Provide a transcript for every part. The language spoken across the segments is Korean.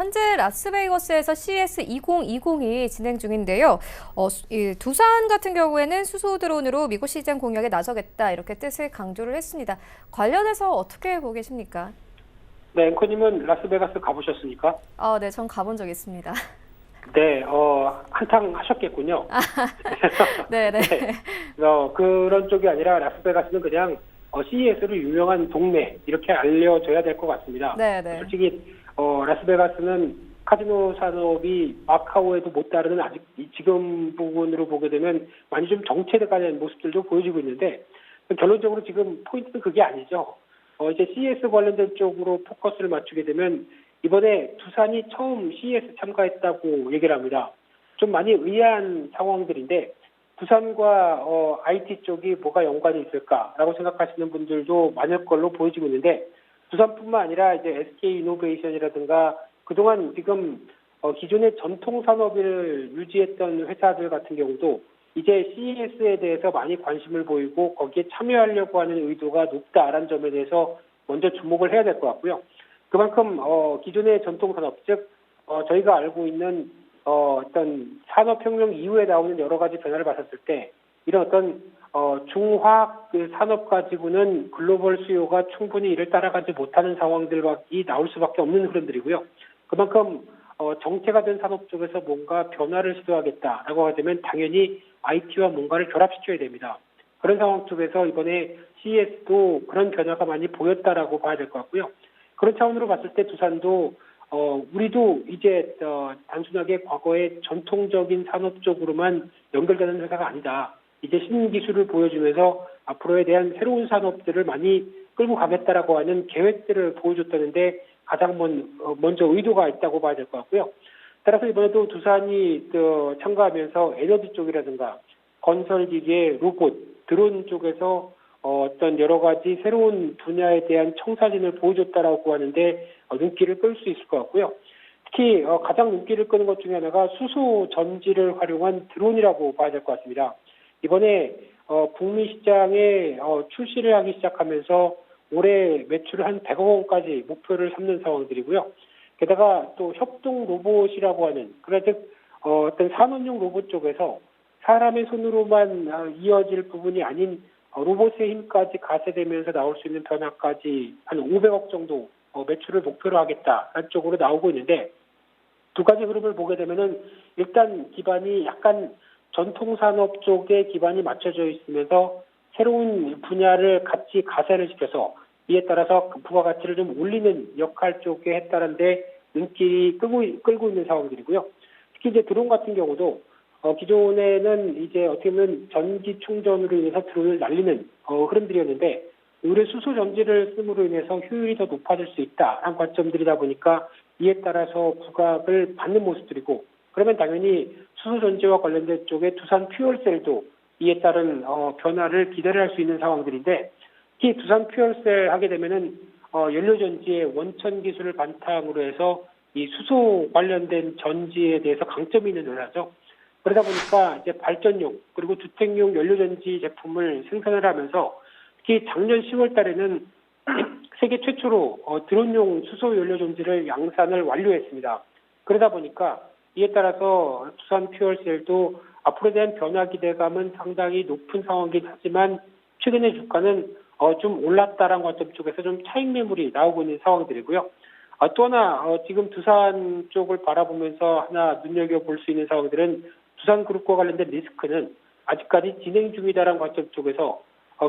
현재 라스베이거스에서 CES 2020이 진행 중인데요. 이 두산 같은 경우에는 수소 드론으로 미국 시장 공략에 나서겠다 이렇게 뜻을 강조를 했습니다. 관련해서 어떻게 보고 계십니까? 네, 앵커님은 라스베가스 가보셨습니까? 네, 전 가본 적 있습니다. 네, 한탕 하셨겠군요. 네네. 네, 그런 쪽이 아니라 라스베가스는 그냥 CES로 유명한 동네 이렇게 알려져야 될 것 같습니다. 네네. 솔직히 라스베가스는 카지노 산업이 마카오에도 못 따르는 아직 지금 부분으로 보게 되면 많이 좀 정체돼가는 모습들도 보여지고 있는데 결론적으로 지금 포인트는 그게 아니죠. 이제 CES 관련된 쪽으로 포커스를 맞추게 되면 이번에 두산이 처음 CES 참가했다고 얘기를 합니다. 좀 많이 의아한 상황들인데 두산과 IT 쪽이 뭐가 연관이 있을까라고 생각하시는 분들도 많을 걸로 보여지고 있는데 두산뿐만 아니라 이제 SK 이노베이션이라든가 그동안 지금 기존의 전통 산업을 유지했던 회사들 같은 경우도 이제 CES에 대해서 많이 관심을 보이고 거기에 참여하려고 하는 의도가 높다라는 점에 대해서 먼저 주목을 해야 될 것 같고요. 그만큼 기존의 전통 산업, 즉 저희가 알고 있는 어떤 산업혁명 이후에 나오는 여러 가지 변화를 봤었을 때 이런 어떤 중화학 산업 가지고는 글로벌 수요가 충분히 이를 따라가지 못하는 상황들이 나올 수밖에 없는 흐름들이고요. 그만큼 정체가 된 산업 쪽에서 뭔가 변화를 시도하겠다라고 하게 되면 당연히 IT와 뭔가를 결합시켜야 됩니다. 그런 상황 쪽에서 이번에 CES도 그런 변화가 많이 보였다라고 봐야 될 것 같고요. 그런 차원으로 봤을 때 두산도 우리도 이제 단순하게 과거의 전통적인 산업 쪽으로만 연결되는 회사가 아니다. 이제 신기술을 보여주면서 앞으로에 대한 새로운 산업들을 많이 끌고 가겠다라고 하는 계획들을 보여줬다는데 가장 먼저 의도가 있다고 봐야 될 것 같고요. 따라서 이번에도 두산이 참가하면서 에너지 쪽이라든가 건설기계, 로봇, 드론 쪽에서 어떤 여러 가지 새로운 분야에 대한 청사진을 보여줬다라고 하는데 눈길을 끌 수 있을 것 같고요. 특히 가장 눈길을 끄는 것 중에 하나가 수소 전지를 활용한 드론이라고 봐야 될 것 같습니다. 이번에 북미 시장에 출시를 하기 시작하면서 올해 매출을 한 100억 원까지 목표를 삼는 상황들이고요. 게다가 또 협동 로봇이라고 하는 즉 어떤 산업용 로봇 쪽에서 사람의 손으로만 이어질 부분이 아닌 로봇의 힘까지 가세되면서 나올 수 있는 변화까지 한 500억 정도 매출을 목표로 하겠다라는 쪽으로 나오고 있는데 두 가지 흐름을 보게 되면은 일단 기반이 약간 전통산업 쪽에 기반이 맞춰져 있으면서 새로운 분야를 같이 가세를 시켜서 이에 따라서 부가가치를 좀 올리는 역할 쪽에 했다는데 눈길이 끌고 있는 상황들이고요. 특히 이제 드론 같은 경우도 기존에는 이제 어떻게 보면 전기 충전으로 인해서 드론을 날리는 흐름들이었는데 의뢰 수소 전지를 씀으로 인해서 효율이 더 높아질 수 있다라는 관점들이다 보니까 이에 따라서 부각을 받는 모습들이고 그러면 당연히 수소 전지와 관련된 쪽에 두산 퓨얼셀도 이에 따른 변화를 기대할 수 있는 상황들인데 특히 두산 퓨얼셀 하게 되면은 연료 전지의 원천 기술을 바탕으로 해서 이 수소 관련된 전지에 대해서 강점이 있는 회사죠. 그러다 보니까 이제 발전용 그리고 주택용 연료전지 제품을 생산을 하면서 특히 작년 10월 달에는 세계 최초로 드론용 수소 연료전지를 양산을 완료했습니다. 그러다 보니까 이에 따라서 두산 퓨얼셀도 앞으로에 대한 변화 기대감은 상당히 높은 상황이긴 하지만 최근의 주가는 좀 올랐다라는 관점 쪽에서 좀 차익 매물이 나오고 있는 상황들이고요. 또 하나 지금 두산 쪽을 바라보면서 하나 눈여겨볼 수 있는 상황들은 두산그룹과 관련된 리스크는 아직까지 진행 중이다라는 관점 쪽에서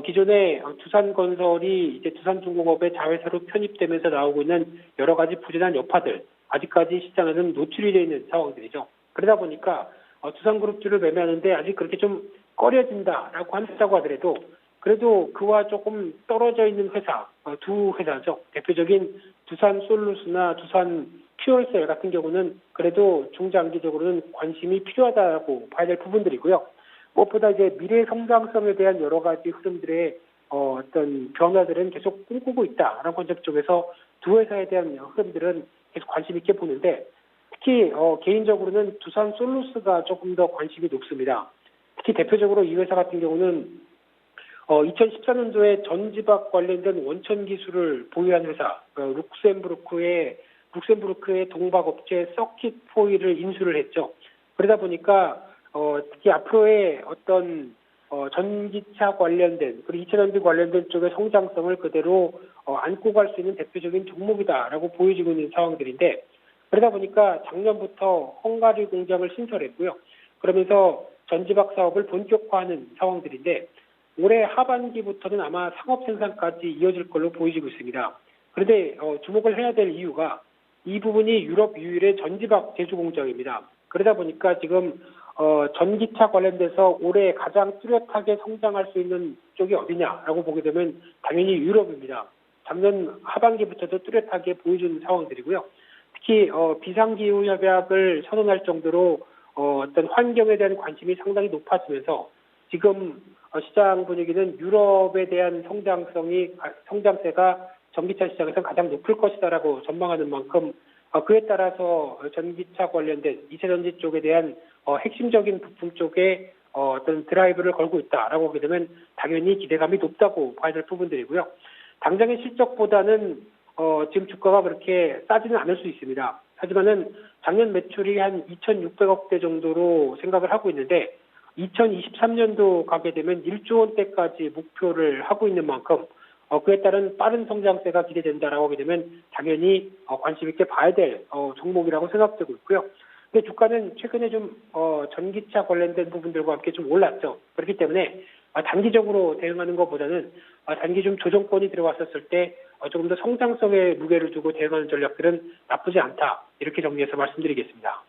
기존에 두산건설이 이제 두산중공업의 자회사로 편입되면서 나오고 있는 여러 가지 부진한 여파들 아직까지 시장에는 노출이 되어 있는 상황들이죠. 그러다 보니까 두산그룹주를 매매하는데 아직 그렇게 좀 꺼려진다라고 한다고 하더라도 그래도 그와 조금 떨어져 있는 회사 두 회사죠. 대표적인 두산솔루스나 두산 퓨얼셀 같은 경우는 그래도 중장기적으로는 관심이 필요하다고 봐야 될 부분들이고요. 무엇보다 이제 미래 성장성에 대한 여러 가지 흐름들의 어떤 변화들은 계속 꿈꾸고 있다라는 관점 쪽에서 두 회사에 대한 흐름들은 계속 관심 있게 보는데 특히 개인적으로는 두산솔루스가 조금 더 관심이 높습니다. 특히 대표적으로 이 회사 같은 경우는 2014년도에 전지박 관련된 원천 기술을 보유한 회사 룩셈부르크의 룩셈부르크의 동박업체 서킷포일을 인수를 했죠. 그러다 보니까 특히 앞으로의 어떤 전기차 관련된 그리고 이차전지 관련된 쪽의 성장성을 그대로 안고 갈 수 있는 대표적인 종목이다라고 보여지고 있는 상황들인데 그러다 보니까 작년부터 헝가리 공장을 신설했고요. 그러면서 전지박 사업을 본격화하는 상황들인데 올해 하반기부터는 아마 상업 생산까지 이어질 걸로 보여지고 있습니다. 그런데 주목을 해야 될 이유가 이 부분이 유럽 유일의 전지박 제조 공장입니다. 그러다 보니까 지금 전기차 관련돼서 올해 가장 뚜렷하게 성장할 수 있는 쪽이 어디냐라고 보게 되면 당연히 유럽입니다. 작년 하반기부터도 뚜렷하게 보여주는 상황들이고요. 특히 비상기후 협약을 선언할 정도로 어떤 환경에 대한 관심이 상당히 높아지면서 지금 시장 분위기는 유럽에 대한 성장세가 전기차 시장에서 가장 높을 것이다라고 전망하는 만큼 그에 따라서 전기차 관련된 이차전지 쪽에 대한 핵심적인 부품 쪽에 어떤 드라이브를 걸고 있다라고 보게 되면 당연히 기대감이 높다고 봐야 될 부분들이고요. 당장의 실적보다는 지금 주가가 그렇게 싸지는 않을 수 있습니다. 하지만은 작년 매출이 한 2,600억대 정도로 생각을 하고 있는데 2023년도 가게 되면 1조 원대까지 목표를 하고 있는 만큼 그에 따른 빠른 성장세가 기대된다라고 하게 되면 당연히 관심 있게 봐야 될 종목이라고 생각되고 있고요. 근데 주가는 최근에 좀 전기차 관련된 부분들과 함께 좀 올랐죠. 그렇기 때문에 단기적으로 대응하는 것보다는 단기 좀 조정권이 들어왔었을 때 조금 더 성장성에 무게를 두고 대응하는 전략들은 나쁘지 않다. 이렇게 정리해서 말씀드리겠습니다.